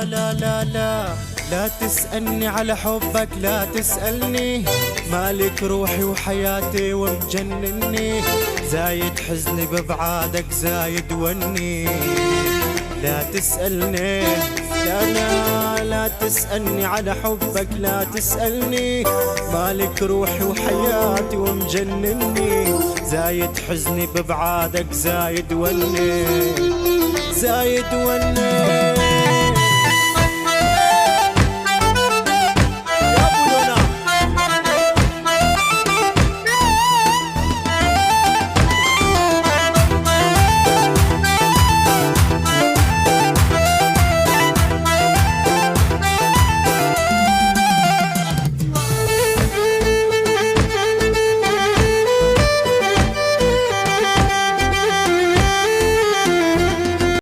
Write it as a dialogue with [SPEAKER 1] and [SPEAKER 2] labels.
[SPEAKER 1] لا لا لا لا لا تسألني على حبك، لا تسألني، مالك روحي وحياتي ومجنني، زايد حزني ببعادك زايد وني. لا تسألني، لا لا لا تسألني على حبك، لا تسألني، مالك روحي وحياتي ومجنني، زايد حزني ببعادك زايد وني، زايد وني.